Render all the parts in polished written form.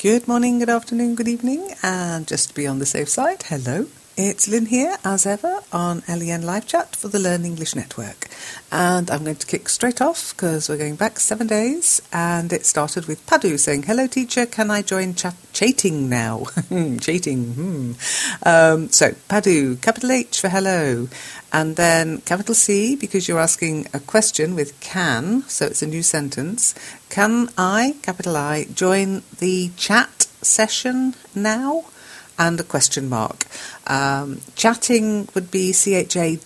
Good morning, good afternoon, good evening, and just to be on the safe side, hello. It's Lynn here, as ever, on LEN Live Chat for the Learn English Network. And I'm going to kick straight off because we're going back 7 days, and it started with Padu saying, "Hello teacher, can I join chating now?" Chating. So Padu, capital H for hello, and then capital C because you're asking a question with can, so it's a new sentence. Can I, capital I, join the chat session now? And a question mark. Chatting would be CHATTING.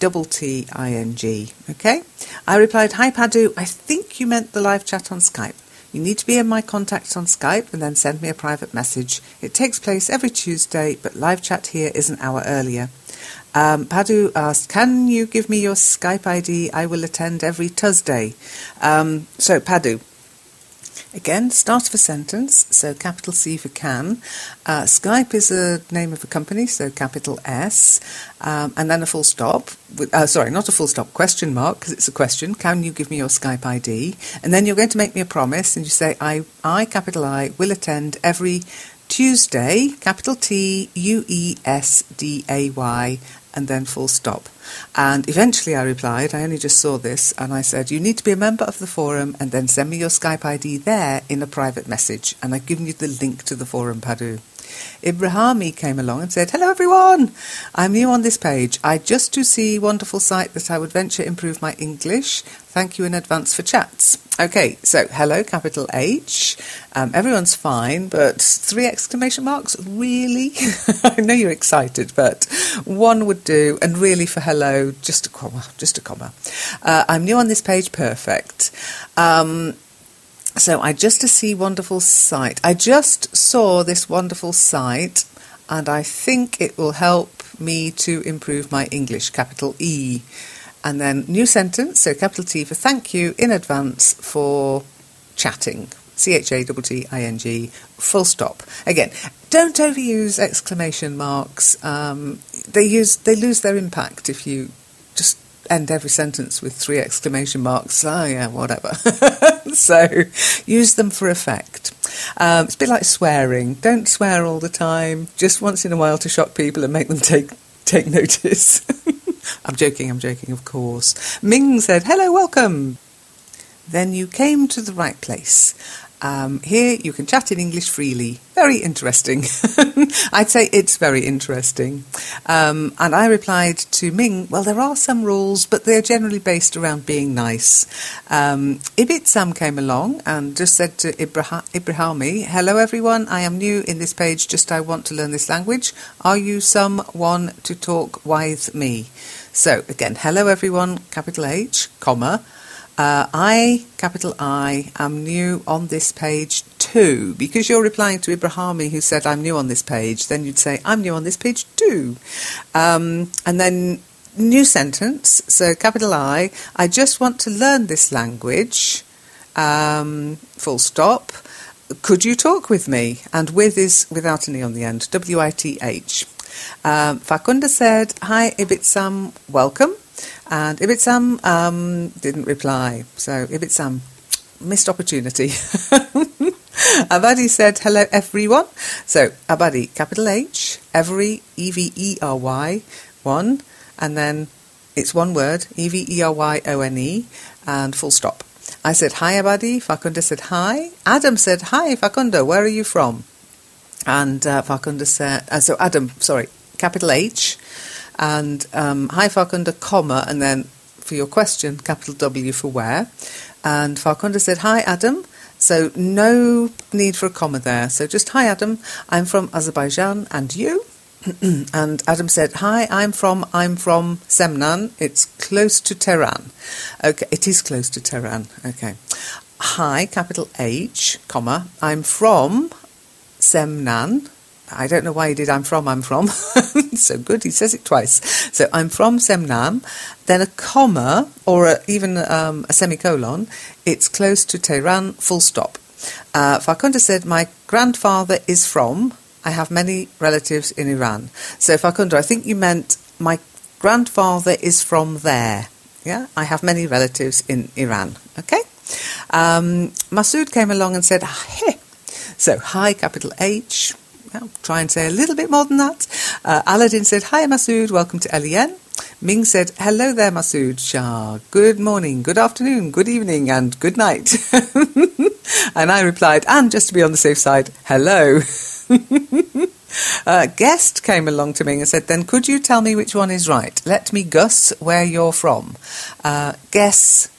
Okay? I replied, "Hi Padu, I think you meant the live chat on Skype. You need to be in my contacts on Skype and then send me a private message. It takes place every Tuesday, but live chat here is an hour earlier." Padu asked, "Can you give me your Skype ID? I will attend every Tuesday." So Padu, again, start of a sentence, so capital C for can. Skype is the name of a company, so capital S, and then a full stop. Sorry, not a full stop, question mark, because it's a question. Can you give me your Skype ID? And then you're going to make me a promise, and you say, I, capital I, will attend every Tuesday, capital TUESDAY, and then full stop. And eventually I replied, I only just saw this, and I said, you need to be a member of the forum and then send me your Skype ID there in a private message. And I've given you the link to the forum, Padu. Ibrahimi came along and said, "Hello everyone, I'm new on this page. I just to see wonderful site that I would venture improve my English. Thank you in advance for chats." Okay, so hello, capital H. Everyone's fine, but 3 exclamation marks? Really? I know you're excited, but one would do, and really for hello, just a comma. I'm new on this page, perfect. So I just to see wonderful site. I just saw this wonderful site, and I think it will help me to improve my English, capital E. And then new sentence, so capital T for thank you in advance for chatting. CHATTING, full stop. Again, don't overuse exclamation marks. They lose their impact if you just end every sentence with 3 exclamation marks. Oh yeah, whatever. So use them for effect. It's a bit like swearing. Don't swear all the time. Just once in a while to shock people and make them take notice. I'm joking, of course. Ming said, "Hello, welcome." Then you came to the right place. Here you can chat in English freely. Very interesting. I'd say it's very interesting. And I replied to Ming, well, there are some rules, but they're generally based around being nice. Ibitsam came along and just said to Ibrahimi, "Hello everyone, I am new in this page, just I want to learn this language. Are you someone to talk with me?" So again, hello everyone, capital H, comma. I, capital I, am new on this page too. Because you're replying to Ibrahimi who said, I'm new on this page, then you'd say, I'm new on this page too. And then new sentence, so capital I just want to learn this language, full stop. Could you talk with me? And with is without an E on the end, WITH. Fakunda said, "Hi Ibitsam, welcome." And Ibitsam didn't reply. So Ibitsam, missed opportunity. Abadi said, "Hello everyone." So Abadi, capital H, every, EVERY, one, and then it's one word, EVERYONE, and full stop. I said, "Hi Abadi." Fakunda said, "Hi." Adam said, "Hi Fakunda, where are you from?" And Fakunda said, so Adam, sorry, capital H, and hi Farkunda, comma, and then for your question, capital W for where. And Farkunda said, "Hi Adam." So no need for a comma there. So just, "Hi Adam, I'm from Azerbaijan, and you?" And Adam said, "Hi, I'm from Semnan. It's close to Tehran." Okay, it is close to Tehran. Okay. "Hi, capital H, comma, I'm from Semnan." I don't know why he did I'm from. So good, he says it twice. So I'm from Semnan, then a comma, or even a semicolon, it's close to Tehran, full stop. Farkunda said, "My grandfather is from, I have many relatives in Iran." So Farkunda, I think you meant my grandfather is from there. Yeah, I have many relatives in Iran. Okay. Masood came along and said, "Hey." So, hi, capital H. I'll try and say a little bit more than that. Aladdin said, hi, Masood, welcome to LEN. Ming said, hello there, Masood Shah. Good morning, good afternoon, good evening, and good night. And I replied, and just to be on the safe side, hello. Guest came along to Ming and said, then could you tell me which one is right? Let me guess where you're from. Guess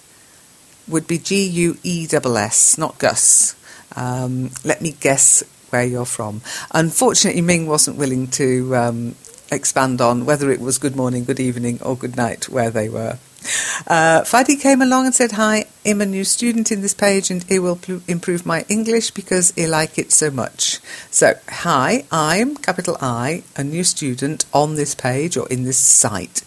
would be Guess, not Gus. Let me guess where you're from. Unfortunately, Ming wasn't willing to expand on whether it was good morning, good evening, or good night where they were. Fadi came along and said, hi, I'm a new student in this page and it will improve my English because I like it so much. So, hi, I'm, capital I, a new student on this page or in this site.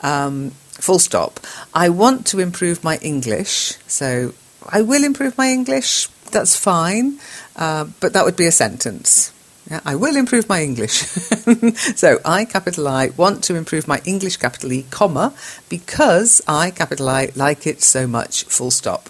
Full stop. I want to improve my English, so I will improve my English. That's fine, but that would be a sentence. Yeah, I will improve my English. So, I, capital I, want to improve my English, capital E, comma, because I, capital I, like it so much, full stop.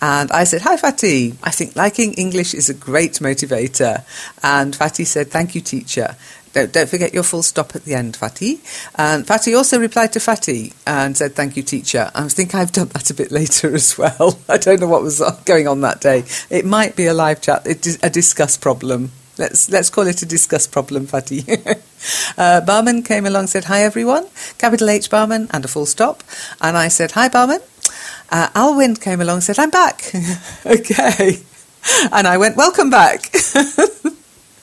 And I said, hi, Fatih. I think liking English is a great motivator. And Fatih said, thank you, teacher. Don't forget your full stop at the end, Fatih. And Fatih also replied to Fatih and said, thank you, teacher. I think I've done that a bit later as well. I don't know what was going on that day. It might be a live chat, a discuss problem. Let's call it a discuss problem, Fatih. Barman came along and said, hi, everyone. Capital H, Barman, and a full stop. And I said, hi, Barman. Alwind came along and said, I'm back. Okay. And I went, welcome back.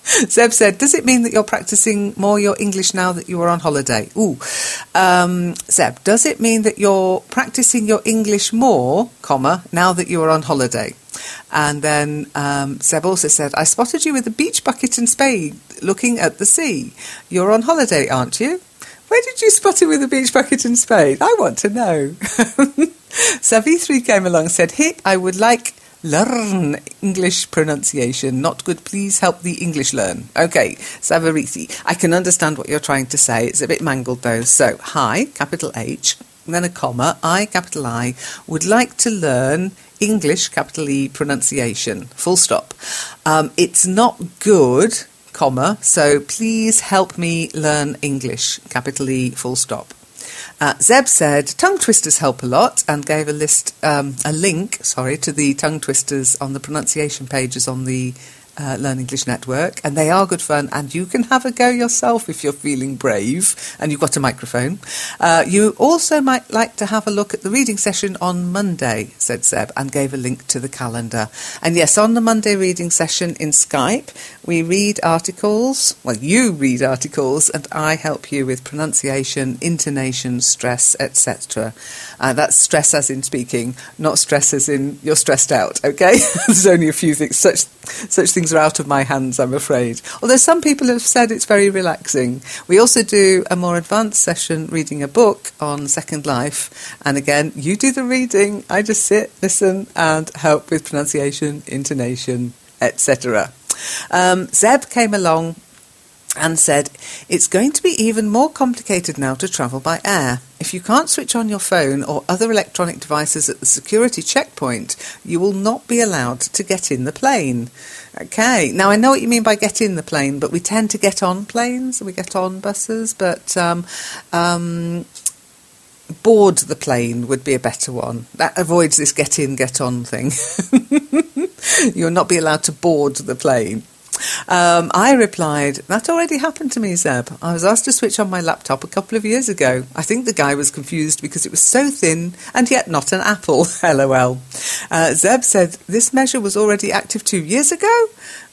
Zeb said, does it mean that you're practicing more your English now that you are on holiday? Zeb, does it mean that you're practicing your English more, comma, now that you are on holiday? And then Zeb also said, I spotted you with a beach bucket and spade looking at the sea. You're on holiday, aren't you? Where did you spot him with a beach bucket and spade? I want to know. Savithri came along and said, hey, I would like learn English pronunciation. Not good, please help the English learn. Okay, Savarithi, I can understand what you're trying to say. It's a bit mangled though. So, hi, capital H, then a comma, I, capital I, would like to learn English, capital E, pronunciation. Full stop. It's not good, comma, so please help me learn English, capital E, full stop. Zeb said, tongue twisters help a lot, and gave a link to the tongue twisters on the pronunciation pages on the Learn English Network, and they are good fun, and you can have a go yourself if you're feeling brave and you've got a microphone. You also might like to have a look at the reading session on Monday, said Zeb, and gave a link to the calendar. And yes, on the Monday reading session in Skype, we read articles, well, you read articles, and I help you with pronunciation, intonation, stress, etc. That's stress as in speaking, not stress as in you're stressed out, okay? There's only a few things, such things are out of my hands, I'm afraid. Although some people have said it's very relaxing. We also do a more advanced session reading a book on Second Life. And again, you do the reading, I just sit, listen, and help with pronunciation, intonation, etc. Zeb came along and said, it's going to be even more complicated now to travel by air. If you can't switch on your phone or other electronic devices at the security checkpoint, you will not be allowed to get in the plane. Okay, now I know what you mean by get in the plane, but we tend to get on planes, we get on buses, but board the plane would be a better one. That avoids this get in, get on thing. You'll not be allowed to board the plane. I replied, that already happened to me, Zeb. I was asked to switch on my laptop a couple of years ago. I think the guy was confused because it was so thin and yet not an apple. LOL. Zeb said, this measure was already active 2 years ago.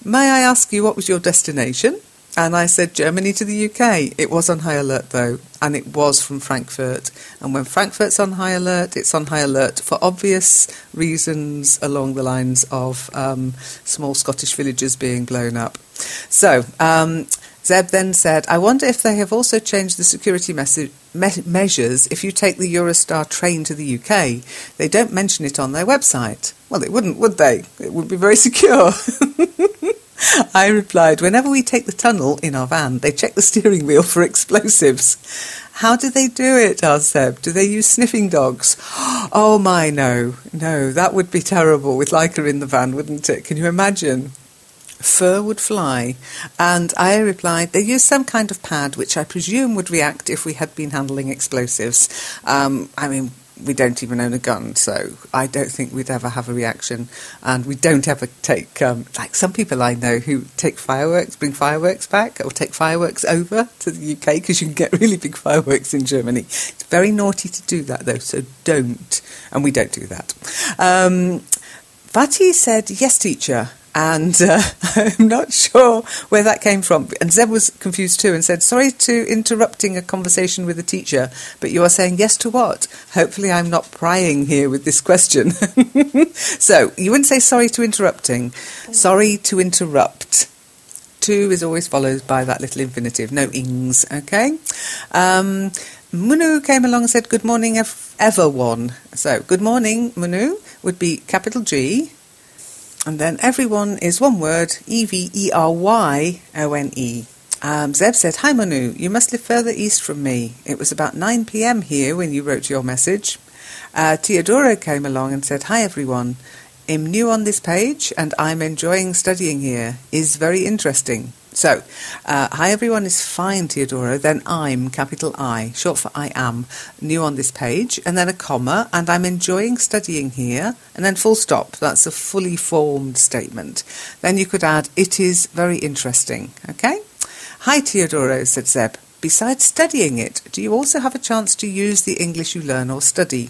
May I ask you what was your destination? And I said Germany to the UK. It was on high alert though, and it was from Frankfurt. And when Frankfurt's on high alert, it's on high alert for obvious reasons along the lines of small Scottish villages being blown up. So Zeb then said, I wonder if they have also changed the security measures if you take the Eurostar train to the UK. They don't mention it on their website. Well, they wouldn't, would they? It would be very secure. I replied, whenever we take the tunnel in our van, they check the steering wheel for explosives. How do they do it? Asked Seb. Do they use sniffing dogs? Oh my, no, that would be terrible with Leica in the van, wouldn't it? Can you imagine? Fur would fly. And I replied, they used some kind of pad which I presume would react if we had been handling explosives. I mean, we don't even own a gun, so I don't think we'd ever have a reaction. And we don't ever take, like some people I know who take fireworks, bring fireworks back, or take fireworks over to the UK, because you can get really big fireworks in Germany. It's very naughty to do that, though, so don't. And we don't do that. Vati said, yes, teacher. And I'm not sure where that came from. And Zeb was confused too and said, sorry to interrupting a conversation with a teacher, but you are saying yes to what? Hopefully I'm not prying here with this question. So you wouldn't say sorry to interrupting. Sorry to interrupt. To is always followed by that little infinitive. No ings, okay? Munu came along and said, good morning, everyone. So good morning, Munu, would be capital G. And then everyone is one word, EVERYONE. Zeb said, hi Manu, you must live further east from me. It was about 9 p.m. here when you wrote your message. Teodoro came along and said, hi everyone. I'm new on this page and I'm enjoying studying here. Is very interesting. So, hi everyone is fine, Teodoro, then I'm, capital I, short for I am, new on this page, and then a comma, and I'm enjoying studying here, and then full stop. That's a fully formed statement. Then you could add, it is very interesting, okay? Hi, Teodoro, said Zeb. Besides studying it, do you also have a chance to use the English you learn or study?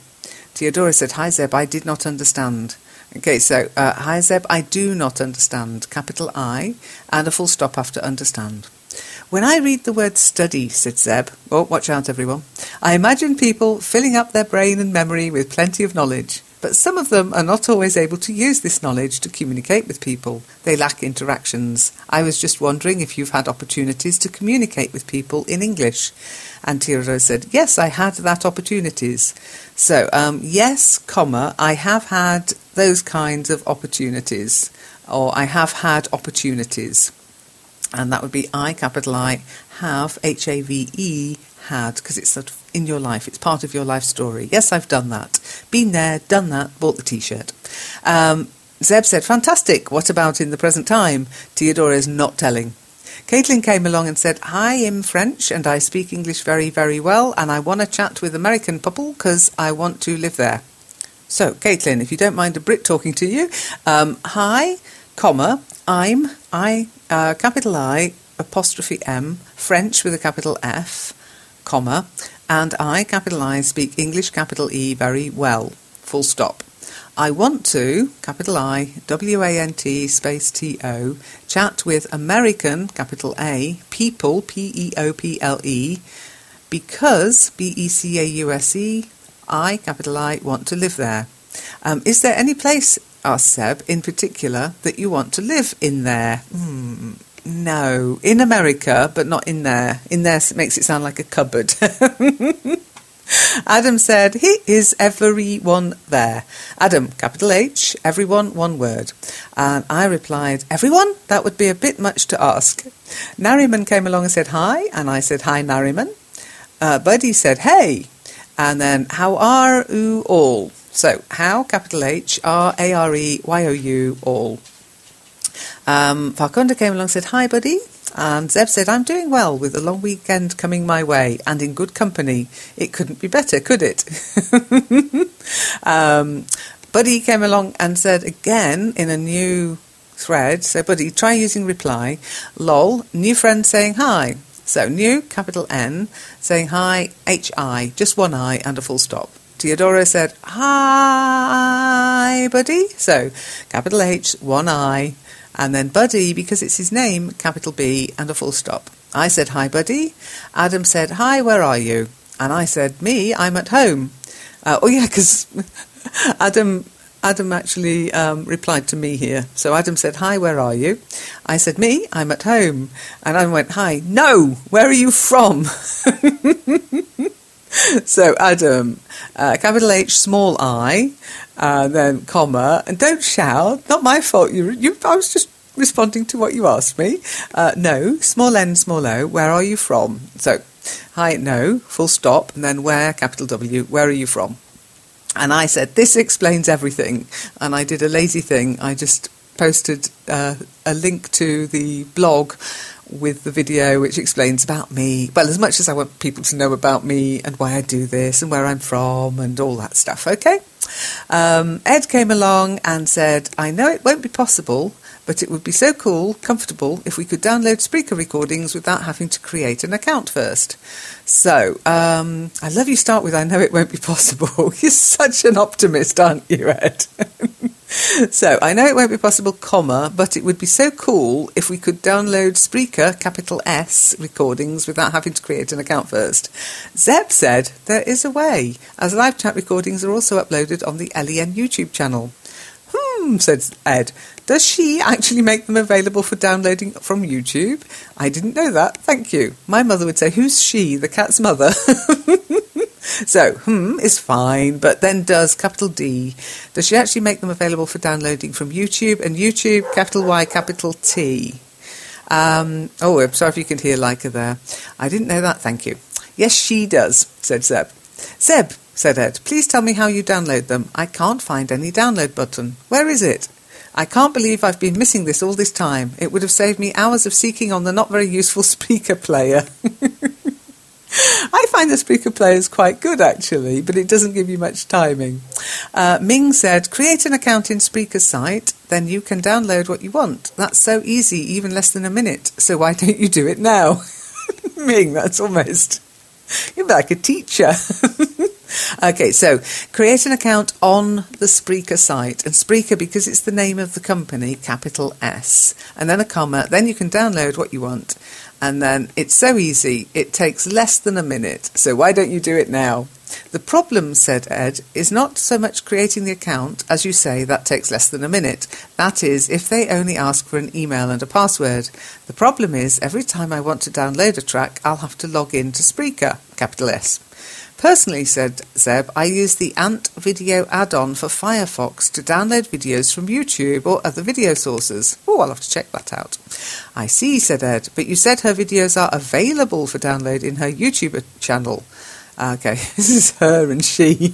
Teodoro said, hi, Zeb, I did not understand. Okay, so, hi Zeb, I do not understand, capital I, and a full stop after understand. When I read the word study, said Zeb, oh, watch out everyone, I imagine people filling up their brain and memory with plenty of knowledge, but some of them are not always able to use this knowledge to communicate with people. They lack interactions. I was just wondering if you've had opportunities to communicate with people in English. And Teodoro said, yes, I had that opportunities. So, yes, comma, I have had those kinds of opportunities, or I have had opportunities. And that would be I, capital I, have, H-A-V-E, had, because it's sort of in your life, it's part of your life story. Yes, I've done that. Been there, done that, bought the T-shirt. Zeb said, fantastic, what about in the present time? Teodoro's not telling. Caitlin came along and said, hi, I'm French and I speak English very, very well and I want to chat with American people because I want to live there. So, Caitlin, if you don't mind a Brit talking to you, hi, comma, I'm, capital I, apostrophe M, French with a capital F, comma, and I, capital I, speak English, capital E, very well, full stop. I want to, capital I, W-A-N-T, space T-O, chat with American, capital A, people, P-E-O-P-L-E, because, B-E-C-A-U-S-E, I, capital I, want to live there. Is there any place, asked Seb, in particular, that you want to live in there? No, in America, but not in there. In there makes it sound like a cupboard. Adam said, is everyone there? Adam, capital H, everyone, one word. And I replied, everyone? That would be a bit much to ask. Nariman came along and said hi, and I said, hi, Nariman. Buddy said, hey. And then, how are you all? So, how, capital H, R-A-R-E-Y-O-U, all. Farkonda came along and said, hi, buddy. And Zeb said, I'm doing well with a long weekend coming my way and in good company. It couldn't be better, could it? Buddy came along and said again in a new thread, so Buddy, try using reply, lol, new friend saying hi. So new, capital N, saying hi, H-I, just one I and a full stop. Teodoro said, hi, buddy. So capital H, one I, and then Buddy, because it's his name, capital B and a full stop. I said, hi, Buddy. Adam said, hi, where are you? And I said, me, I'm at home. Because Adam actually replied to me here. So Adam said, hi, where are you? I said, me, I'm at home. And I went, hi, no, where are you from? So Adam, capital H, small I, then comma, and don't shout, not my fault. I was just responding to what you asked me. No, small n, small o, where are you from? So, hi, no, full stop, and then where, capital W, where are you from? And I said, this explains everything. And I did a lazy thing. I just posted a link to the blog with the video which explains about me. Well, as much as I want people to know about me and why I do this and where I'm from and all that stuff, okay? Ed came along and said, I know it won't be possible, but it would be so cool, comfortable, if we could download Spreaker recordings without having to create an account first. So, I love you start with, I know it won't be possible. You're such an optimist, aren't you, Ed? So, I know it won't be possible, comma, but it would be so cool if we could download Spreaker, capital S, recordings without having to create an account first. Zeb said there is a way, as live chat recordings are also uploaded on the LEN YouTube channel. Said Ed. Does she actually make them available for downloading from YouTube? I didn't know that. Thank you. My mother would say, who's she? The cat's mother. So, is fine, but then does, capital D. Does she actually make them available for downloading from YouTube? And YouTube, capital Y, capital T. I'm sorry if you can hear Leica there. I didn't know that. Thank you. Yes, she does, said Zeb. Zeb, said Ed, please tell me how you download them. I can't find any download button. Where is it? I can't believe I've been missing this all this time. It would have saved me hours of seeking on the not very useful Spreaker player. I find the Spreaker player is quite good, actually, but it doesn't give you much timing. Ming said, create an account in Spreaker's site, then you can download what you want. That's so easy, even less than a minute. So why don't you do it now? Ming, that's almost... You're like a teacher. Okay, so create an account on the Spreaker site, and Spreaker, because it's the name of the company, capital S, and then a comma, then you can download what you want, and then it's so easy, it takes less than a minute, so why don't you do it now? The problem, said Ed, is not so much creating the account, as you say, that takes less than a minute. That is, if they only ask for an email and a password. The problem is, every time I want to download a track, I'll have to log in to Spreaker, capital S. Personally, said Zeb, I use the Ant Video add-on for Firefox to download videos from YouTube or other video sources. Oh, I'll have to check that out. I see, said Ed, but you said her videos are available for download in her YouTube channel. Okay, this is her and she.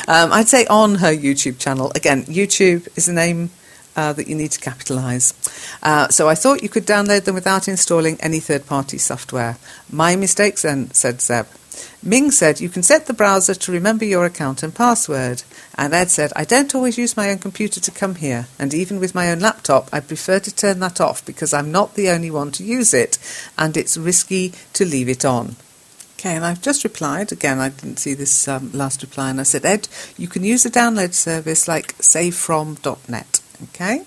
I'd say on her YouTube channel. Again, YouTube is a name that you need to capitalise. So I thought you could download them without installing any third-party software. My mistakes then, said Zeb. Ming said, you can set the browser to remember your account and password. And Ed said, I don't always use my own computer to come here, and even with my own laptop, I prefer to turn that off because I'm not the only one to use it, and it's risky to leave it on. Okay, and I've just replied, again, I didn't see this last reply, and I said, Ed, you can use a download service like savefrom.net, okay?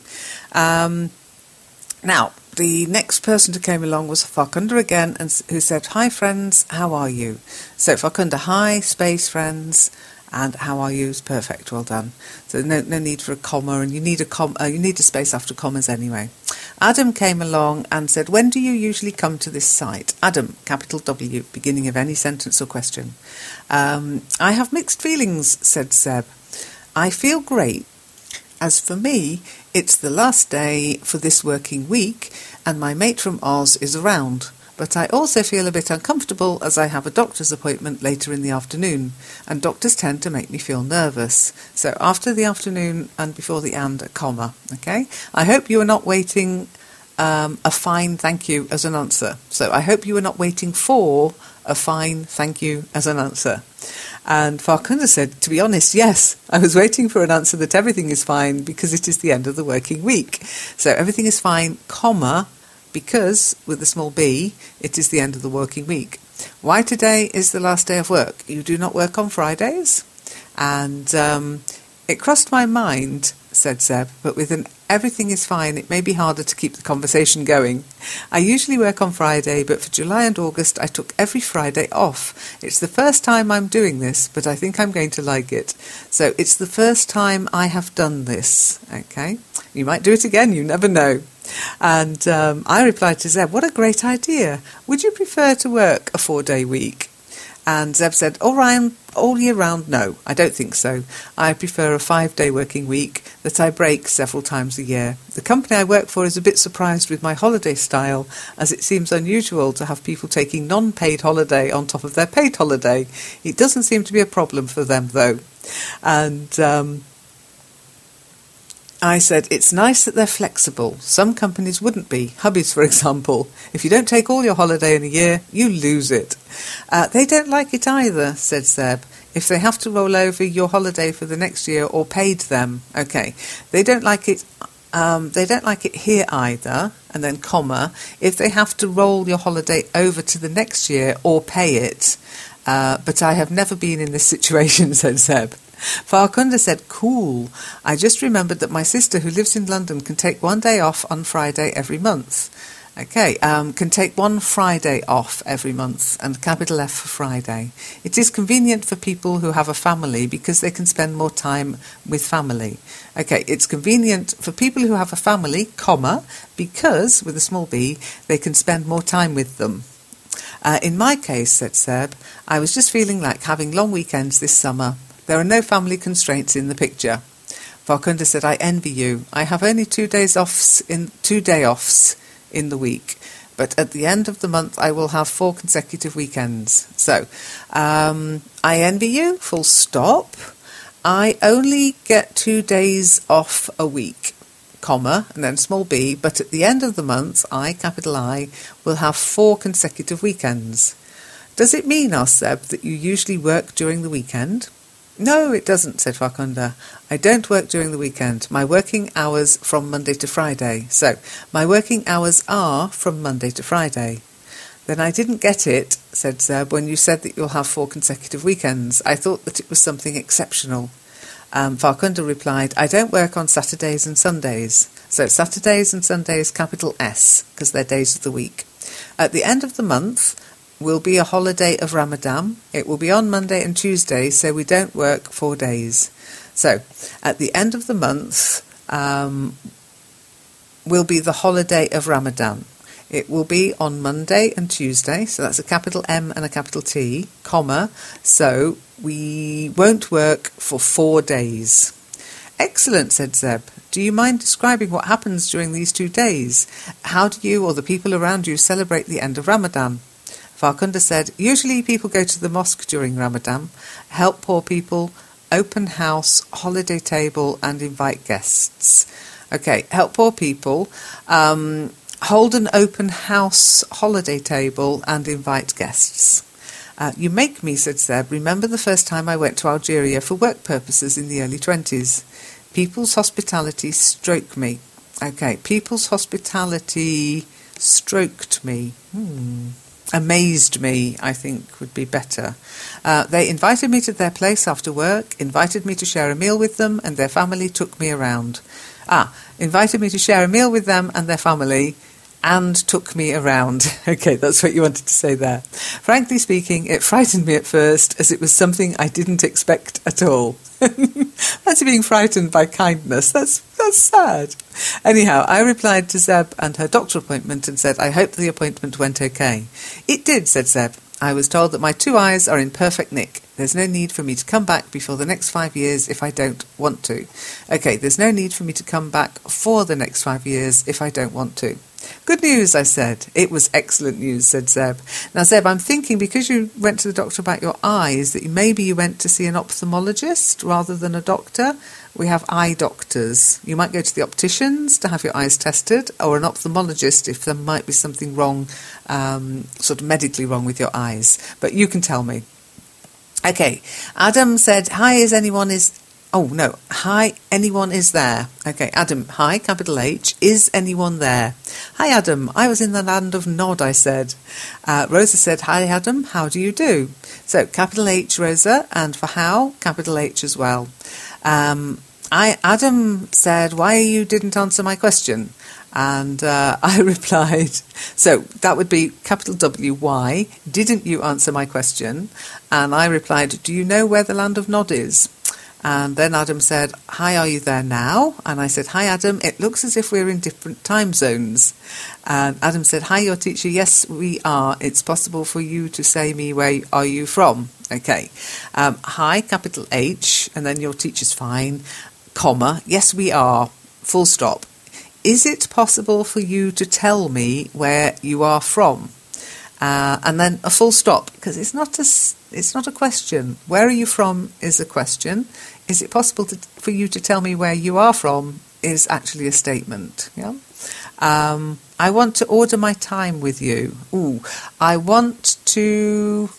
Now, the next person who came along was Farkunda again, and who said, hi friends, how are you? So Farkunda, hi, space friends, and how are you is perfect, well done. So no need for a comma, and you need a space after commas anyway. Adam came along and said, when do you usually come to this site? Adam, capital W, beginning of any sentence or question. I have mixed feelings, said Seb. I feel great. As for me, it's the last day for this working week, and my mate from Oz is around. But I also feel a bit uncomfortable as I have a doctor's appointment later in the afternoon, and doctors tend to make me feel nervous. So after the afternoon and before the and, a comma, okay? I hope you are not waiting a fine thank you as an answer. So I hope you are not waiting for a fine thank you as an answer. And Farkunda said, to be honest, yes, I was waiting for an answer that everything is fine because it is the end of the working week. So everything is fine, comma, because, with a small b, it is the end of the working week. Why today is the last day of work? You do not work on Fridays? And it crossed my mind, said Seb, but with an everything is fine, it may be harder to keep the conversation going. I usually work on Friday, but for July and August I took every Friday off. It's the first time I'm doing this, but I think I'm going to like it. So it's the first time I have done this, okay? You might do it again, you never know. And I replied to Zeb, what a great idea. Would you prefer to work a 4-day week? And Zeb said, all year round, no, I don't think so. I prefer a 5-day working week that I break several times a year. The company I work for is a bit surprised with my holiday style, as it seems unusual to have people taking non-paid holiday on top of their paid holiday. It doesn't seem to be a problem for them, though. And I said, it's nice that they're flexible. Some companies wouldn't be. Hubbies, for example. If you don't take all your holiday in a year, you lose it. They don't like it either, said Seb. If they have to roll over your holiday for the next year or paid them. Okay. They don't like it. They don't like it here either. And then comma. If they have to roll your holiday over to the next year or pay it. But I have never been in this situation, said Seb. Farkunda said, cool. I just remembered that my sister who lives in London can take one day off on Friday every month. Okay, can take one Friday off every month, and capital F for Friday. It is convenient for people who have a family because they can spend more time with family. Okay, it's convenient for people who have a family, comma, because, with a small b, they can spend more time with them. In my case, said Seb, I was just feeling like having long weekends this summer. There are no family constraints in the picture. Farkunda said, I envy you. I have only 2 day offs in the week, but at the end of the month I will have 4 consecutive weekends. So, I envy you, full stop. I only get 2 days off a week, comma, and then small b, but at the end of the month, I, capital I, will have 4 consecutive weekends. Does it mean, asked Seb, that you usually work during the weekend? No, it doesn't, said Farkunda. I don't work during the weekend. My working hours from Monday to Friday. So, my working hours are from Monday to Friday. Then I didn't get it, said Seb, when you said that you'll have 4 consecutive weekends. I thought that it was something exceptional. Farkunda replied, I don't work on Saturdays and Sundays. So, Saturdays and Sundays, capital S, because they're days of the week. At the end of the month will be a holiday of Ramadan. It will be on Monday and Tuesday, so we don't work 4 days. So, at the end of the month will be the holiday of Ramadan. It will be on Monday and Tuesday, so that's a capital M and a capital T, comma, so we won't work for 4 days. Excellent, said Zeb. Do you mind describing what happens during these 2 days? How do you or the people around you celebrate the end of Ramadan? Farkunda said, usually people go to the mosque during Ramadan, help poor people, open house, holiday table and invite guests. Okay, help poor people, hold an open house, holiday table and invite guests. You make me, said Seb, remember the first time I went to Algeria for work purposes in the early 20s. People's hospitality stroked me. Okay, people's hospitality stroked me. Amazed me, I think, would be better. They invited me to their place after work, invited me to share a meal with them, and their family took me around. Invited me to share a meal with them and their family, and took me around. Okay, that's what you wanted to say there. Frankly speaking, it frightened me at first, as it was something I didn't expect at all. Fancy being frightened by kindness. That's sad. Anyhow, I replied to Zeb and her doctor appointment and said, I hope the appointment went okay. It did, said Zeb. I was told that my 2 eyes are in perfect nick. There's no need for me to come back before the next 5 years if I don't want to. Okay, there's no need for me to come back for the next 5 years if I don't want to. Good news, I said. It was excellent news, said Zeb. Now, Zeb, I'm thinking because you went to the doctor about your eyes that maybe you went to see an ophthalmologist rather than a doctor. We have eye doctors. You might go to the opticians to have your eyes tested, or an ophthalmologist if there might be something wrong, sort of medically wrong with your eyes. But you can tell me. Okay, Adam said, hi, hi, anyone is there. Okay, Adam, hi, capital H, is anyone there? Hi, Adam, I was in the land of Nod, I said. Rosa said, hi, Adam, how do you do? So, capital H, Rosa, and for how, capital H as well. Adam said, why you didn't answer my question? And I replied, so that would be capital W, why didn't you answer my question? And I replied, do you know where the land of Nod is? And then Adam said, hi, are you there now? And I said, hi, Adam, it looks as if we're in different time zones. And Adam said, hi, your teacher, yes, we are. It's possible for you to say me, where are you from? Okay. Hi, capital H, and then your teacher's fine, comma, yes, we are, full stop. Is it possible for you to tell me where you are from? And then a full stop, because it's not a question. Where are you from is a question. Is it possible for you to tell me where you are from is actually a statement. Yeah. I want to order my time with you. Ooh, I want to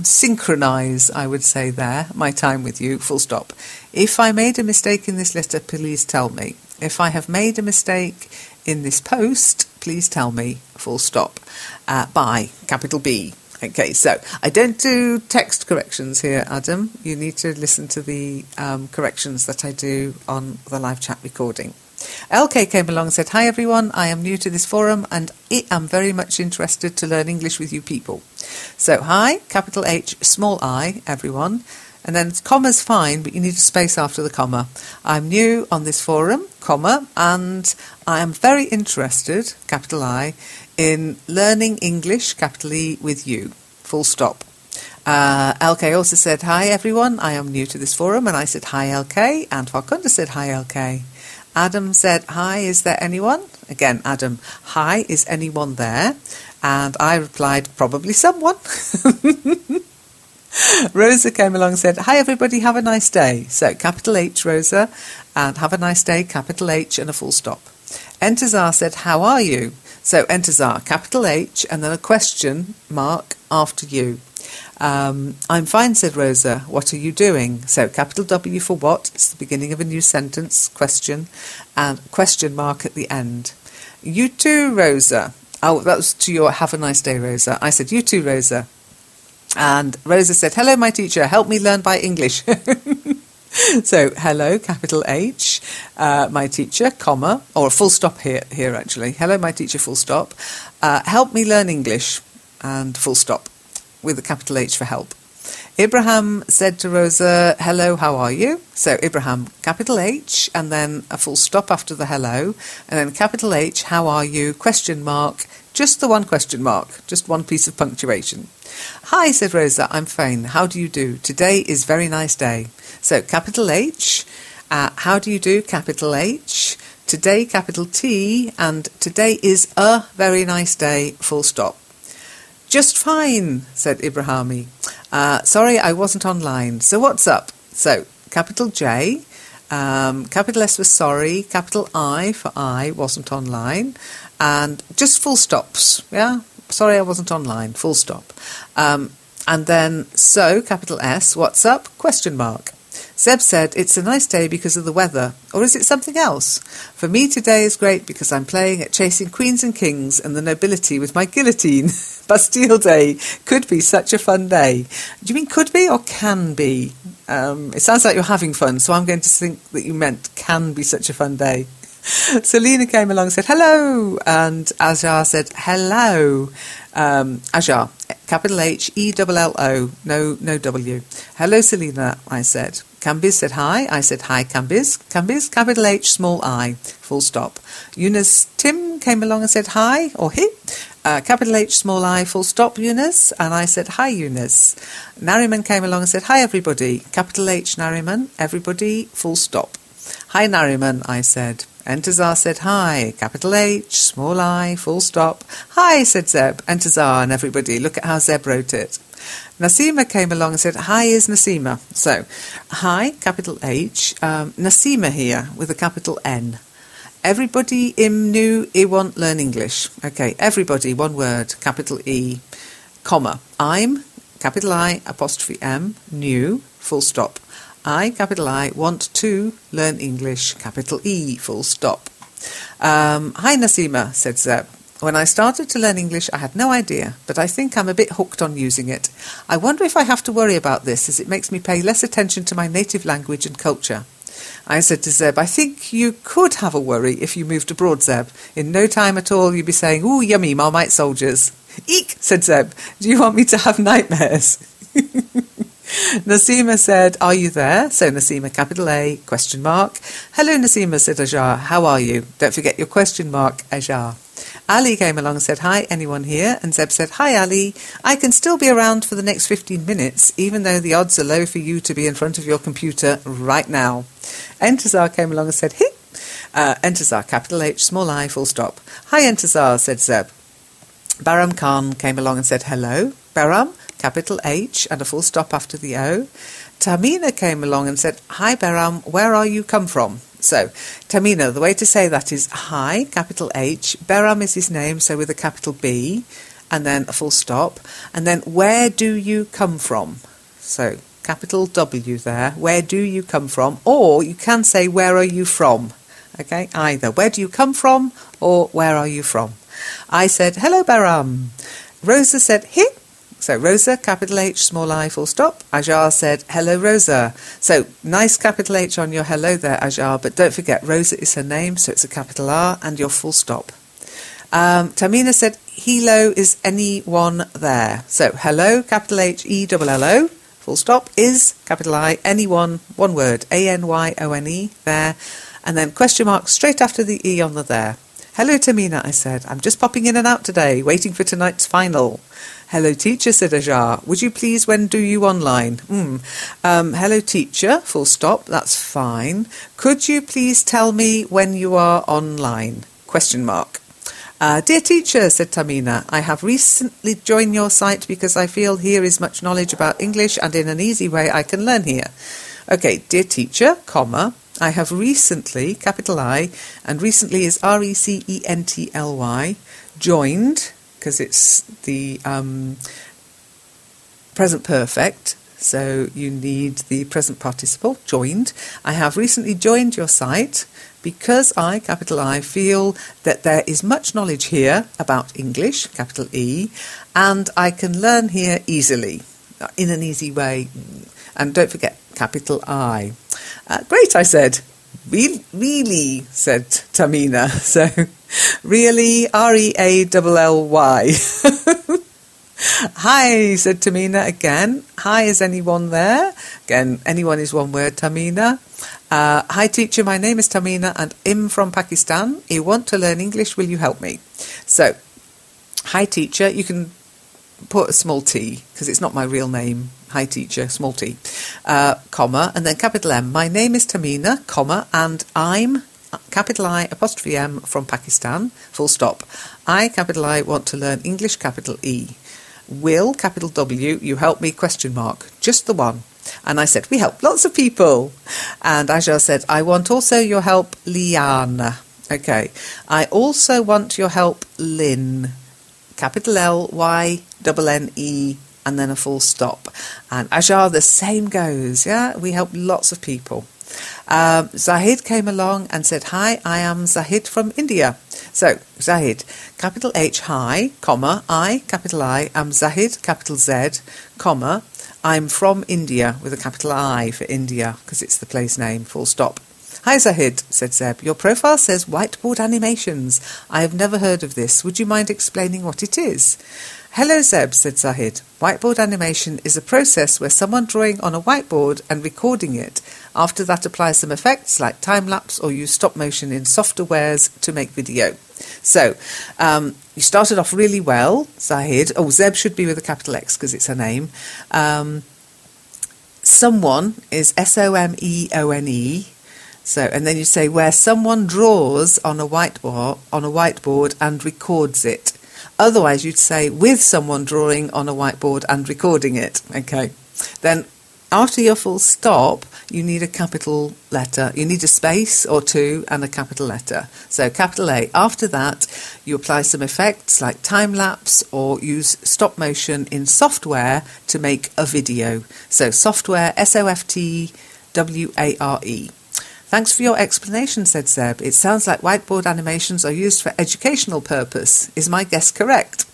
synchronize, I would say there, my time with you, full stop. If I made a mistake in this letter, please tell me. If I have made a mistake in this post, please tell me, full stop. By, capital B. Okay, so I don't do text corrections here, Adam. You need to listen to the corrections that I do on the live chat recording. LK came along and said, hi everyone, I am new to this forum and I am very much interested to learn English with you people. So hi, capital H, small I, everyone. And then comma's fine, but you need a space after the comma. I'm new on this forum, comma, and I am very interested, capital I, in learning English, capital E, with you, full stop. LK also said, hi everyone, I am new to this forum, and I said, hi LK, and Farkunda said, hi LK. Adam said, hi, is there anyone? Again, Adam, hi, is anyone there? And I replied, probably someone. Rosa came along and said, hi everybody, have a nice day. So capital H, Rosa, and have a nice day, capital H, and a full stop. Entazar said, how are you? So Entazar, capital H, and then a question mark after you. I'm fine, said Rosa. What are you doing? So capital W for what? It's the beginning of a new sentence, question, and question mark at the end. You too, Rosa. Oh, that was to your have a nice day, Rosa. I said, you too, Rosa. And Rosa said, hello, my teacher. Help me learn by English. So, hello, capital H, my teacher, comma, or a full stop here actually. Hello, my teacher, full stop. Help me learn English, and full stop, with a capital H for help. Ibrahim said to Rosa, hello, how are you? So, Ibrahim, capital H, and then a full stop after the hello, and then capital H, how are you, question mark, just the one question mark, just one piece of punctuation. Hi, said Rosa, I'm fine. How do you do? Today is very nice day. So, capital H, how do you do? Capital H. Today, capital T, and today is a very nice day, full stop. Just fine, said Ibrahimi. Sorry, I wasn't online. So what's up? So, capital J, capital S for sorry, capital I for I, wasn't online, and just full stops, yeah? Sorry, I wasn't online, full stop. And then, so, capital S, what's up? Question mark. Zeb said, it's a nice day because of the weather, or is it something else? For me today is great because I'm playing at chasing queens and kings and the nobility with my guillotine. Bastille Day could be such a fun day. Do you mean could be or can be? It sounds like you're having fun, so I'm going to think that you meant can be such a fun day. Selena came along and said, hello, and Ajar said, hello. Ajar, capital H, E-double-L-O, no W. Hello, Selena, I said. Cambiz said hi. I said hi, Cambiz. Cambiz, capital H, small I, full stop. Eunice Tim came along and said hi, or he. Capital H, small I, full stop, Eunice. And I said hi, Eunice. Nariman came along and said hi, everybody. Capital H, Nariman, everybody, full stop. Hi, Nariman, I said. Entazar said hi, capital H, small I, full stop. Hi, said Zeb, Entazar and everybody. Look at how Zeb wrote it. Nasima came along and said, hi is Nasima. So, hi, capital H, Nasima here with a capital N. Everybody im new, I want learn English. Okay, everybody, one word, capital E, comma. I'm, capital I, apostrophe M, new, full stop. I, capital I, want to learn English, capital E, full stop. Hi Nasima, said Zeb. When I started to learn English, I had no idea, but I think I'm a bit hooked on using it. I wonder if I have to worry about this, as it makes me pay less attention to my native language and culture. I said to Zeb, I think you could have a worry if you moved abroad, Zeb. In no time at all, you'd be saying, ooh, yummy, Marmite soldiers. Eek, said Zeb. Do you want me to have nightmares? Nasima said, are you there? So Nasima, capital A, question mark. Hello, Nasima, said Ajar. How are you? Don't forget your question mark, Ajar. Ali came along and said, hi, anyone here? And Zeb said, hi, Ali. I can still be around for the next 15 minutes, even though the odds are low for you to be in front of your computer right now. Entazar came along and said, hi. Entazar, capital H, small I, full stop. Hi, Entazar, said Zeb. Baram Khan came along and said, hello. Baram, capital H, and a full stop after the O. Tamina came along and said, hi, Baram, where are you come from? So, Tamina, the way to say that is hi, capital H, Beram is his name, so with a capital B, and then a full stop, and then where do you come from? So, capital W there, where do you come from? Or you can say where are you from? Okay, either where do you come from or where are you from? I said, hello Beram. Rosa said, hi. So Rosa, capital H, small I, full stop. Ajar said, hello Rosa. So nice capital H on your hello there, Ajar, but don't forget Rosa is her name, so it's a capital R and your full stop. Tamina said, hello, is anyone there? So hello, capital H, E-double-L-O, full stop, is, capital I, anyone, one word, A-N-Y-O-N-E, there, and then question mark straight after the E on the there. Hello, Tamina, I said. I'm just popping in and out today, waiting for tonight's final. Hello, teacher, said Ajar. Would you please, when do you online? Hello, teacher, full stop, that's fine. Could you please tell me when you are online? Question mark. Dear teacher, said Tamina, I have recently joined your site because I feel here is much knowledge about English and in an easy way I can learn here. Okay, dear teacher, comma, I have recently, capital I, and recently is R-E-C-E-N-T-L-Y, joined, because it's the present perfect, so you need the present participle, joined. I have recently joined your site because I, capital I, feel that there is much knowledge here about English, capital E, and I can learn here easily, in an easy way. And don't forget, capital I. Great, I said. Really, said Tamina. So, really, R-E-A-L-L-Y. Hi, said Tamina again. Hi, is anyone there? Again, anyone is one word, Tamina. Hi, teacher, my name is Tamina and I'm from Pakistan. I want to learn English, will you help me? So, hi, teacher, you can put a small t, because it's not my real name. Hi, teacher, small t, comma, and then capital M. My name is Tamina, comma, and I'm, capital I, apostrophe M, from Pakistan, full stop. I, capital I, want to learn English, capital E. Will, capital W, you help me, question mark, just the one. And I said, we help lots of people. And Ajar said, I want also your help, Liana. Okay. I also want your help, Lynn. Capital L-Y-N-N-E, and then a full stop. And Ajar, the same goes, yeah? We help lots of people. Zahid came along and said, hi, I am Zahid from India. So, Zahid, capital H, hi, comma, I, capital I, am Zahid, capital Z, comma, I'm from India, with a capital I for India, because it's the place name, full stop. Hi Zahid, said Zeb, your profile says whiteboard animations. I have never heard of this. Would you mind explaining what it is? Hello Zeb, said Zahid. Whiteboard animation is a process where someone drawing on a whiteboard and recording it. After that applies some effects like time-lapse or use stop motion in softwares to make video. So, you started off really well, Zahid. Oh, Zeb should be with a capital X because it's her name. Someone is S-O-M-E-O-N-E. So, and then you say where someone draws on a whiteboard and records it. Otherwise, you'd say with someone drawing on a whiteboard and recording it. Okay. Then, after your full stop, you need a capital letter. You need a space or two and a capital letter. So, capital A. After that, you apply some effects like time-lapse or use stop motion in software to make a video. So, software, S-O-F-T-W-A-R-E. Thanks for your explanation, said Zeb. It sounds like whiteboard animations are used for educational purpose. Is my guess correct?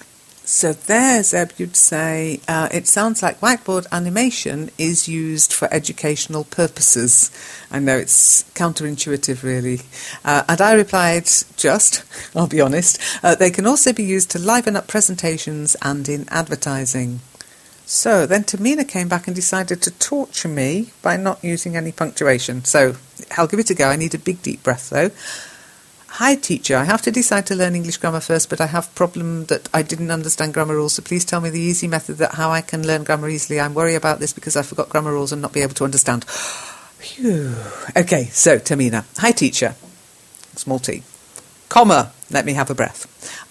So there, Zeb, you'd say, it sounds like whiteboard animation is used for educational purposes. I know it's counterintuitive, really. And I replied, I'll be honest, they can also be used to liven up presentations and in advertising. So then Tamina came back and decided to torture me by not using any punctuation. So I'll give it a go. I need a big deep breath though. Hi teacher, I have to decide to learn English grammar first, but I have a problem that I didn't understand grammar rules, so please tell me the easy method that how I can learn grammar easily. I'm worried about this because I forgot grammar rules and not be able to understand. Phew. Okay, so Tamina. Hi teacher, small t, comma, let me have a breath.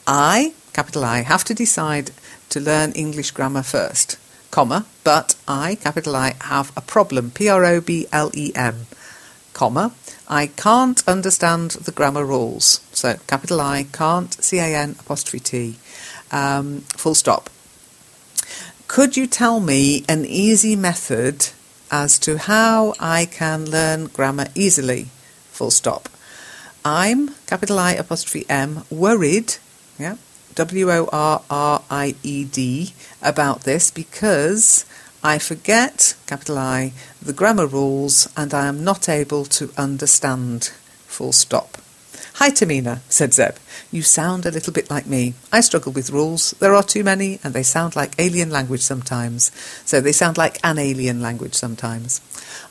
I, capital I, have to decide to learn English grammar first. Comma, but I, capital I, have a problem, P-R-O-B-L-E-M, comma, I can't understand the grammar rules. So capital I, can't, C-A-N, apostrophe T, full stop. Could you tell me an easy method as to how I can learn grammar easily? Full stop. I'm, capital I, apostrophe M, worried, yeah, W-O-R-R-I-E-D, about this because I forget, capital I, the grammar rules and I am not able to understand, full stop. Hi Tamina, said Zeb. You sound a little bit like me. I struggle with rules. There are too many and they sound like alien language sometimes. So they sound like an alien language sometimes.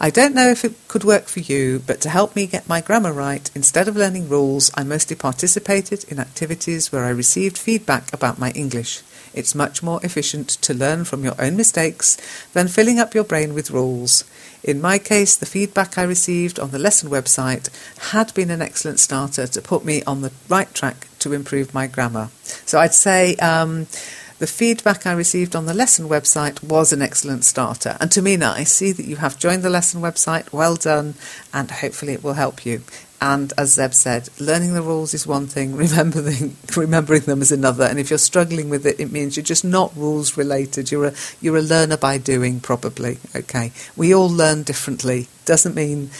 I don't know if it could work for you, but to help me get my grammar right, instead of learning rules, I mostly participated in activities where I received feedback about my English. It's much more efficient to learn from your own mistakes than filling up your brain with rules. In my case, the feedback I received on the lesson website had been an excellent starter to put me on the right track to improve my grammar. So I'd say the feedback I received on the lesson website was an excellent starter. And Tamina, I see that you have joined the lesson website. Well done, and hopefully it will help you. And as Zeb said, learning the rules is one thing, remembering them is another. And if you're struggling with it, it means you're just not rules related. You're a learner by doing, probably. Okay, we all learn differently. Doesn't mean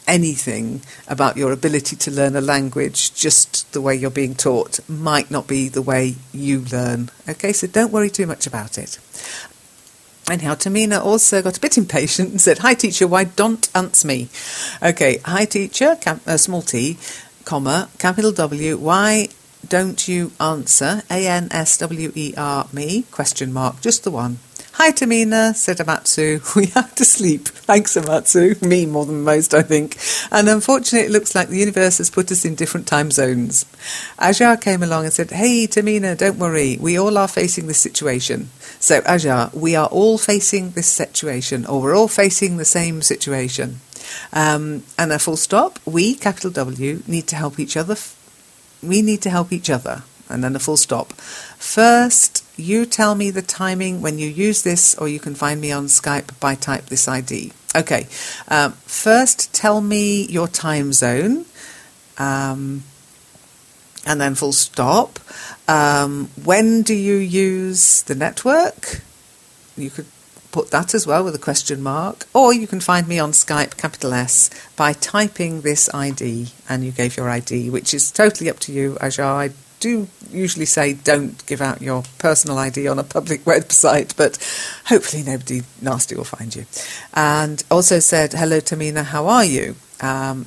anything about your ability to learn a language. Just the way you're being taught might not be the way you learn. Okay, so don't worry too much about it. Anyhow, Tamina also got a bit impatient and said, hi teacher, why don't answer me? Okay, hi teacher, small t, comma, capital W, why don't you answer, A-N-S-W-E-R, me, question mark, just the one. Hi Tamina, said Amatsu, we have to sleep. Thanks Amatsu, me more than most I think. And unfortunately it looks like the universe has put us in different time zones. Ajar came along and said, hey Tamina, don't worry, we all are facing this situation. So Ajar, we are all facing this situation, or we're all facing the same situation. And a full stop, we, capital W, need to help each other. We need to help each other. And then a full stop. First, you tell me the timing when you use this, or you can find me on Skype by type this ID. Okay, first tell me your time zone, and then full stop. When do you use the network? You could put that as well with a question mark, or you can find me on Skype, capital S, by typing this ID, and you gave your ID, which is totally up to you, Ajar. I do usually say don't give out your personal ID on a public website, but hopefully nobody nasty will find you. And also said, hello Tamina, how are you? And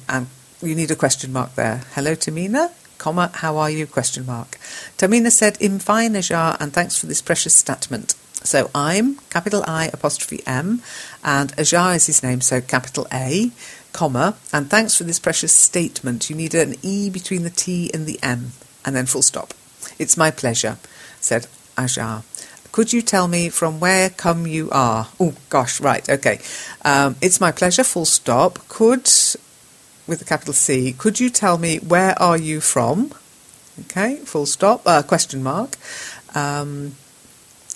you need a question mark there. Hello Tamina, comma, how are you, question mark. Tamina said, I'm fine, Ajar, and thanks for this precious statement. So I'm, capital I, apostrophe M, and Ajar is his name, so capital A, comma, and thanks for this precious statement. You need an E between the T and the M, and then full stop. It's my pleasure, said Ajar. Could you tell me from where come you are? Oh, gosh, right, okay. It's my pleasure, full stop. Could, with a capital C, could you tell me where are you from? Okay, full stop, question mark.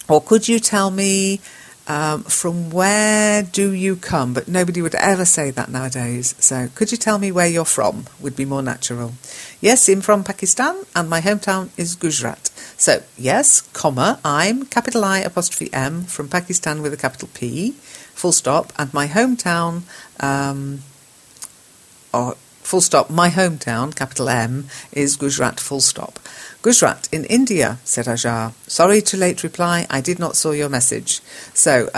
Or could you tell me from where do you come? But nobody would ever say that nowadays. So could you tell me where you're from? Would be more natural. Yes, I'm from Pakistan and my hometown is Gujarat. So yes, comma, I'm, capital I, apostrophe M, from Pakistan with a capital P, full stop, and my hometown, or full stop, my hometown, capital M, is Gujarat, full stop. Gujarat in India, said Ajar. Sorry to late reply, I did not saw your message. So,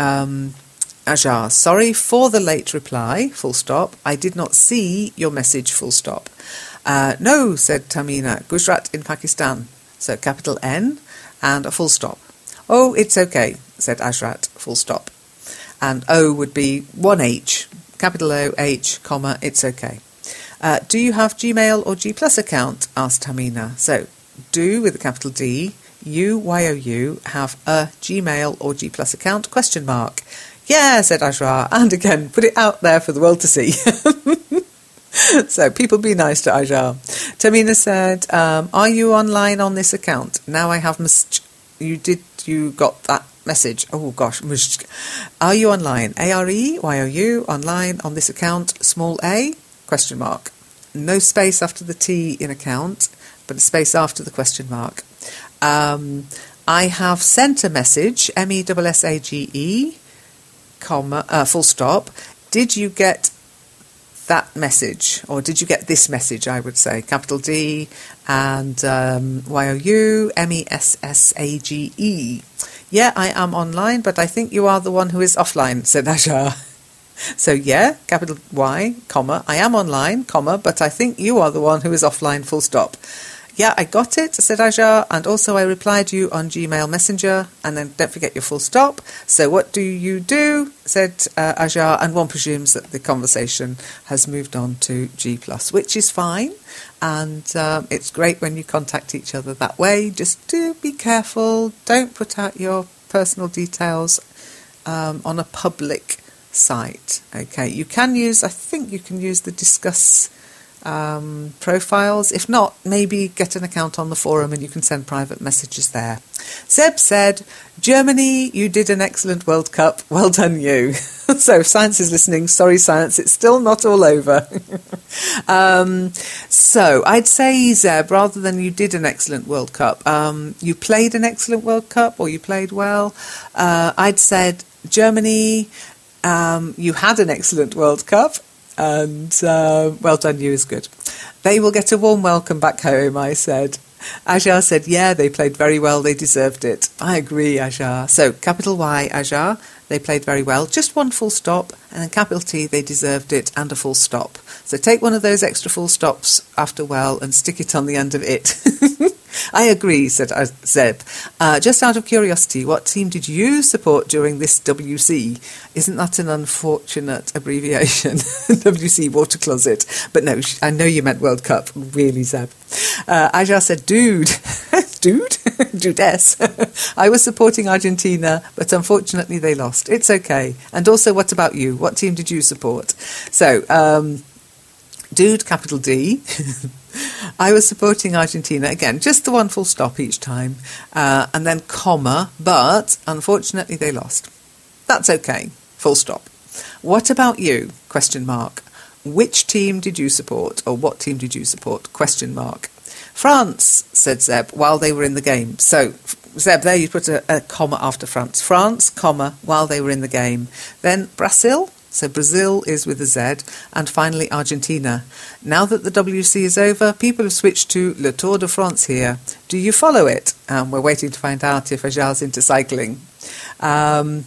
Ajar, sorry for the late reply, full stop. I did not see your message, full stop. No, said Tamina, Gujarat in Pakistan. So, capital N and a full stop. Oh, it's okay, said Ashrat, full stop. And O would be one H, capital O, H, comma, it's okay. Do you have Gmail or G Plus account? Asked Tamina. So, do with a capital D, U-Y-O-U, have a Gmail or G Plus account, question mark. Yeah, said Ashra, and again, put it out there for the world to see. So, people be nice to Ajar. Tamina said, are you online on this account? Now I have you got that message? Oh gosh. Are you online? AREYOU online on this account, small a, question mark. No space after the T in account, but a space after the question mark. I have sent a message, MESSAGE, comma, full stop. Did you get that message, or did you get this message, I would say, capital D and YOU, MESSAGE. Yeah, I am online, but I think you are the one who is offline, said Ajar. So yeah, capital Y, comma, I am online, comma, but I think you are the one who is offline, full stop. Yeah, I got it, said Ajar, and also I replied you on Gmail Messenger, and then don't forget your full stop. So what do you do, said Ajar, and one presumes that the conversation has moved on to G+, which is fine, and it's great when you contact each other that way. Just do be careful, don't put out your personal details on a public site. Okay, you can use, I think you can use the discuss profiles. If not, maybe get an account on the forum and you can send private messages there. Zeb said, Germany, you did an excellent World Cup. Well done, you. So if science is listening, sorry science, it's still not all over. So I'd say, Zeb, rather than you did an excellent World Cup, you played an excellent World Cup, or you played well. I'd said, Germany, you had an excellent World Cup. And well done, you is good. They will get a warm welcome back home, I said. Ajar said, yeah, they played very well, they deserved it. I agree, Ajar. So, capital Y, Ajar, they played very well. Just one full stop, and then capital T, they deserved it, and a full stop. So take one of those extra full stops after well and stick it on the end of it. I agree, said Zeb. Just out of curiosity, what team did you support during this WC? Isn't that an unfortunate abbreviation? WC, water closet. But no, I know you meant World Cup. Really, Zeb. Ajar said, dude. Dude? Dudess. I was supporting Argentina, but unfortunately they lost. It's okay. And also, what about you? What team did you support? So, dude, capital D. I was supporting Argentina, again, just the one full stop each time, and then comma, but unfortunately they lost. That's okay, full stop. What about you, question mark. Which team did you support, or what team did you support, question mark. France, said Zeb, while they were in the game. So, Zeb, there you put a comma after France. France, comma, while they were in the game. Then Brazil. So Brazil is with a Z, and finally Argentina. Now that the WC is over, people have switched to Le Tour de France here. Do you follow it? We're waiting to find out if Ajar's into cycling. Oh,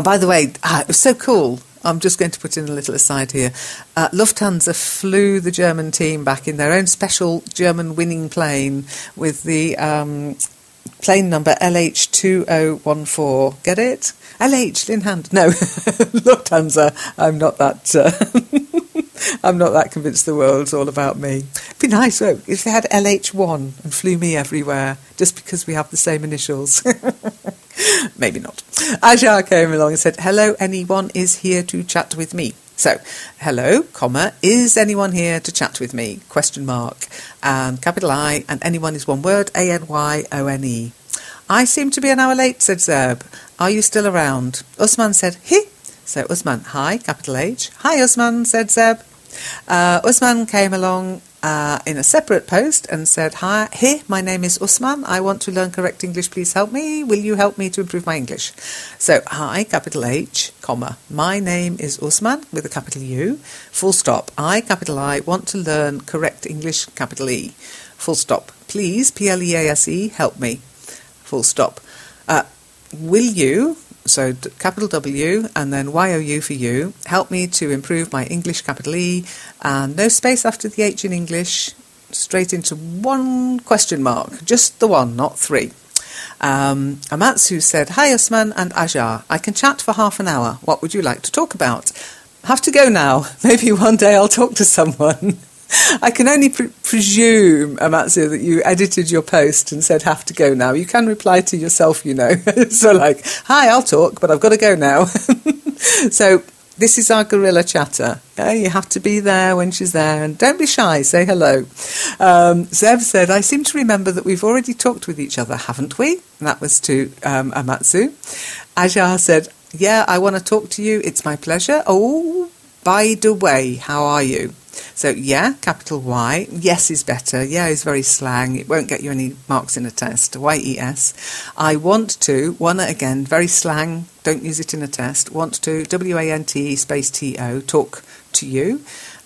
by the way, it was so cool. I'm just going to put in a little aside here. Lufthansa flew the German team back in their own special German winning plane with the plane number LH2014. Get it? LH, Linhand. No, Lufthansa. I'm not that. I'm not that convinced the world's all about me. It'd be nice if they had LH1 and flew me everywhere, just because we have the same initials. Maybe not. Ajar came along and said, hello, anyone is here to chat with me. So, hello, comma, is anyone here to chat with me? Question mark. And capital I, and anyone is one word, ANYONE. I seem to be an hour late, said Zeb. Are you still around? Usman said, he. So Usman, hi, capital H. Hi, Usman, said Zeb. Usman came along in a separate post and said, hi, my name is Usman. I want to learn correct English. Please help me. Will you help me to improve my English? So, hi, capital H, comma. My name is Usman with a capital U. Full stop. I, capital I, want to learn correct English, capital E. Full stop. Please, PLEASE, help me. Full stop. Will you, so capital W and then YOU for you, help me to improve my English, capital E, and no space after the H in English, straight into one question mark, just the one, not three. Amatsu said, hi Usman and Ajar, I can chat for half an hour. What would you like to talk about? Have to go now. Maybe one day I'll talk to someone. I can only presume, Amatsu, that you edited your post and said have to go now. You can reply to yourself, you know. So like, hi, I'll talk, but I've got to go now. So This is our gorilla chatter. You have to be there when she's there, and don't be shy, say hello. Zeb said, I seem to remember that we've already talked with each other, haven't we? And that was to Amatsu. Ajar said, yeah, I want to talk to you. It's my pleasure. Oh, by the way, how are you? So, yeah, capital Y. Yes is better. Yeah is very slang. It won't get you any marks in a test. Y-E-S. I want to, wanna again, very slang. Don't use it in a test. Want to, W-A-N-T space T-O, talk to you.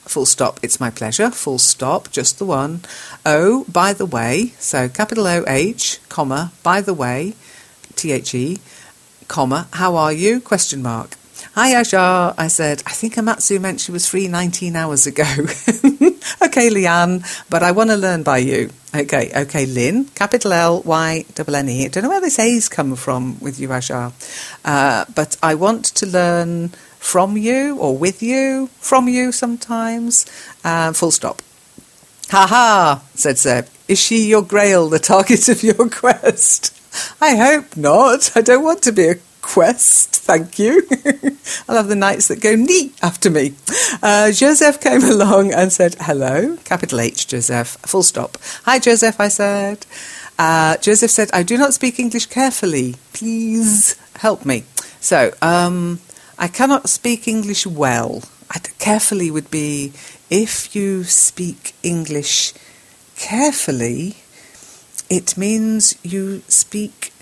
Full stop, it's my pleasure. Full stop, just the one. O, by the way. So, capital O-H, comma, by the way, T-H-E, comma, how are you? Question mark. Hi, Ajar, I said. I think Amatsu meant she was free 19 hours ago. Okay, Leanne, but I want to learn by you. Okay, Lynn, capital L-Y-N-N-E. I don't know where this A's come from with you, Ajar. But I want to learn from you or with you, from you sometimes. Full stop. Ha ha, said Seb. Is she your grail, the target of your quest? I hope not. I don't want to be a quest, thank you. I'll have the knights that go neat after me. Joseph came along and said, hello, capital H, Joseph, full stop. Hi, Joseph, I said. Joseph said, I do not speak English carefully. Please help me. So, I cannot speak English well. Carefully would be, if you speak English carefully, it means you speak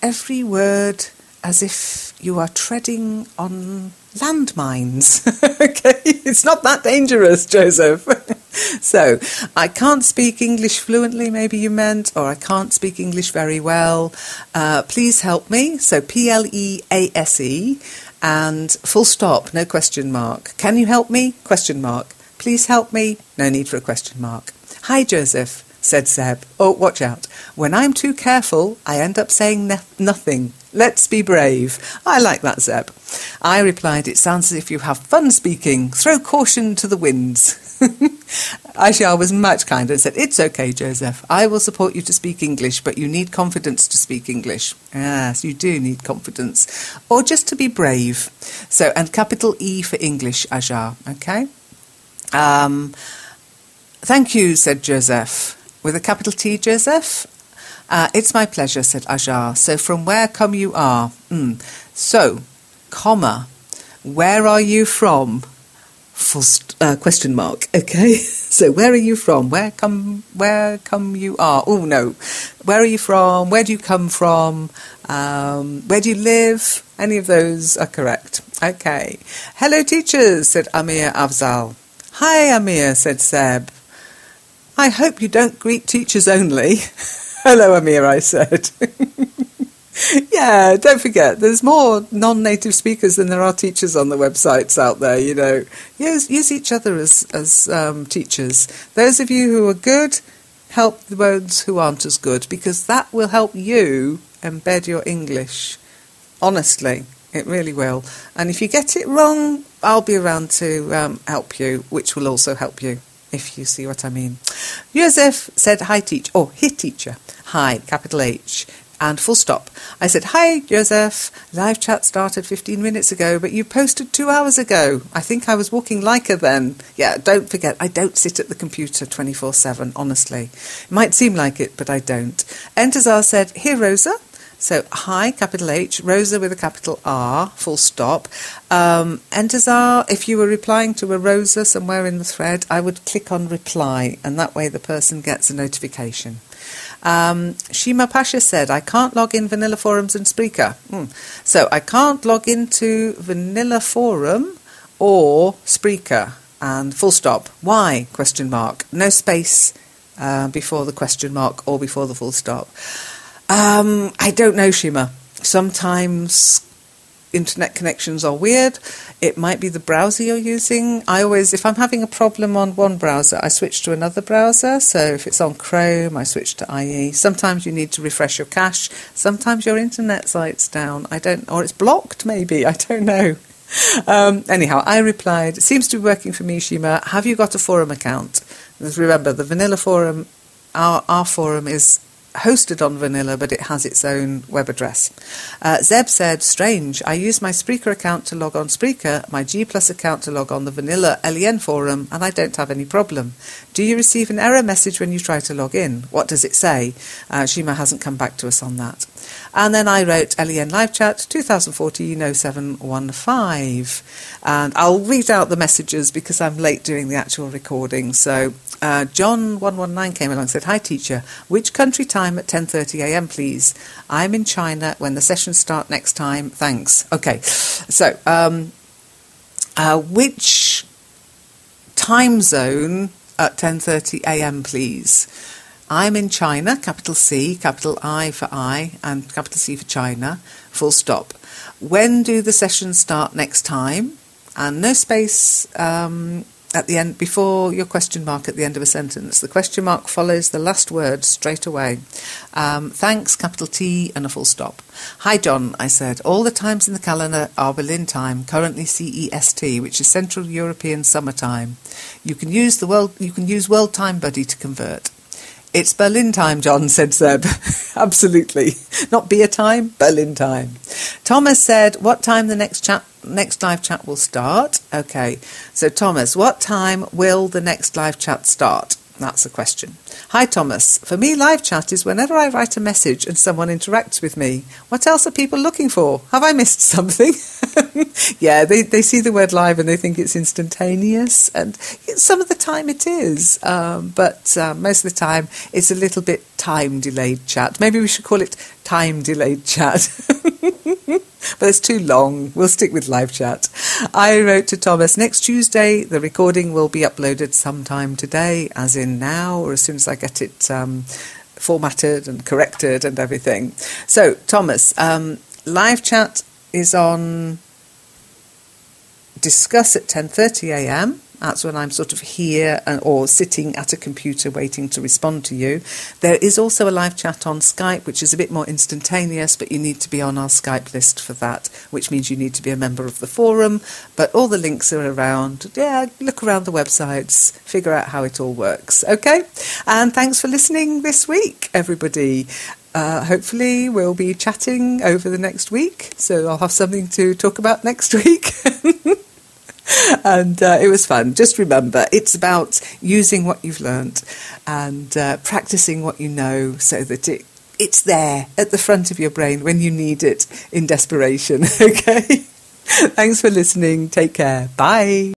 every word as if you are treading on landmines. Okay, it's not that dangerous, Joseph. So, I can't speak English fluently, maybe you meant, or I can't speak English very well. Please help me. So, P-L-E-A-S-E, and full stop, no question mark. Can you help me? Question mark. Please help me? No need for a question mark. Hi, Joseph, said Seb. Oh, watch out. When I'm too careful, I end up saying nothing. Let's be brave. I like that, Zeb. I replied, it sounds as if you have fun speaking. Throw caution to the winds. Aisha was much kinder and said, it's okay, Joseph. I will support you to speak English, but you need confidence to speak English. Yes, you do need confidence. Or just to be brave. So, and capital E for English, Ajar. Okay? Thank you, said Joseph. With a capital T, Joseph? It's my pleasure, said Ajar. So from where come you are? So, comma, where are you from? Question mark. Okay. So where are you from? Where come you are? Oh no. Where are you from? Where do you come from? Where do you live? Any of those are correct. Okay. Hello, teachers, said Amir Afzal. Hi, Amir, said Seb. I hope you don't greet teachers only. Hello, Amir, I said. Yeah, don't forget, there's more non-native speakers than there are teachers on the websites out there, you know. Use each other as teachers. Those of you who are good, help the ones who aren't as good, because that will help you embed your English. Honestly, it really will. And if you get it wrong, I'll be around to help you, which will also help you, if you see what I mean. Joseph said, hi, teacher. Oh, hi, teacher. Hi, capital H. And full stop. I said, hi, Joseph. Live chat started 15 minutes ago, but you posted 2 hours ago. I think I was walking Leica then. Yeah, don't forget, I don't sit at the computer 24/7, honestly. It might seem like it, but I don't. Entazar said, here, Rosa. So, hi, capital H, Rosa with a capital R, full stop. Entazar, if you were replying to a Rosa somewhere in the thread, I would click on reply, and that way the person gets a notification. Shima Pasha said, I can't log in Vanilla Forums and Spreaker. So I can't log into Vanilla Forum or Spreaker, and full stop. Why? Question mark. No space before the question mark or before the full stop. I don't know, Shima. Sometimes internet connections are weird. It might be the browser you're using. If I'm having a problem on one browser, I switch to another browser. So if it's on Chrome, I switch to IE. Sometimes you need to refresh your cache. Sometimes your internet site's down. Or it's blocked maybe. I don't know. Anyhow, I replied, it seems to be working for me, Shima. Have you got a forum account? Remember, the Vanilla Forum, our forum is hosted on Vanilla, but it has its own web address. Zeb said, strange, I use my Spreaker account to log on Spreaker, my G Plus account to log on the Vanilla LEN forum, and I don't have any problem. Do you receive an error message when you try to log in? What does it say? Shima hasn't come back to us on that. And then I wrote LEN Live Chat 2014-0715. And I'll read out the messages because I'm late doing the actual recording. So John119 came along and said, hi teacher, which country time at 10:30 a.m. please? I'm in China when the sessions start next time. Thanks. Okay, so which time zone at 10:30 a.m. please? I'm in China, capital C, capital I for I, and capital C for China, full stop. When do the sessions start next time? And no space at the end, before your question mark at the end of a sentence. The question mark follows the last word straight away. Thanks, capital T, and a full stop. Hi John, I said. All the times in the calendar are Berlin time, currently CEST, which is Central European Summer Time. You can use World Time Buddy to convert. It's Berlin time, John, said Zeb. Absolutely. Not beer time, Berlin time. Thomas said, what time the next live chat will start? Okay, so Thomas, what time will the next live chat start? That's the question. Hi Thomas, for me live chat is whenever I write a message and someone interacts with me. What else are people looking for? Have I missed something? Yeah, they see the word live and they think it's instantaneous, and some of the time it is, but most of the time it's a little bit time delayed chat. Maybe we should call it time delayed chat. But it's too long. We'll stick with live chat. I wrote to Thomas, next Tuesday the recording will be uploaded sometime today, as in now, or as soon as I get it formatted and corrected and everything. So Thomas, live chat is on Discuss at 10:30 a.m. That's when I'm sort of here or sitting at a computer waiting to respond to you. There is also a live chat on Skype, which is a bit more instantaneous, but you need to be on our Skype list for that, which means you need to be a member of the forum. But all the links are around. Yeah, look around the websites, figure out how it all works. Okay? And thanks for listening this week, everybody. Hopefully we'll be chatting over the next week, so I'll have something to talk about next week. And it was fun. Just remember, it's about using what you've learnt and practicing what you know so that it's there at the front of your brain when you need it in desperation. Okay? Thanks for listening. Take care. Bye.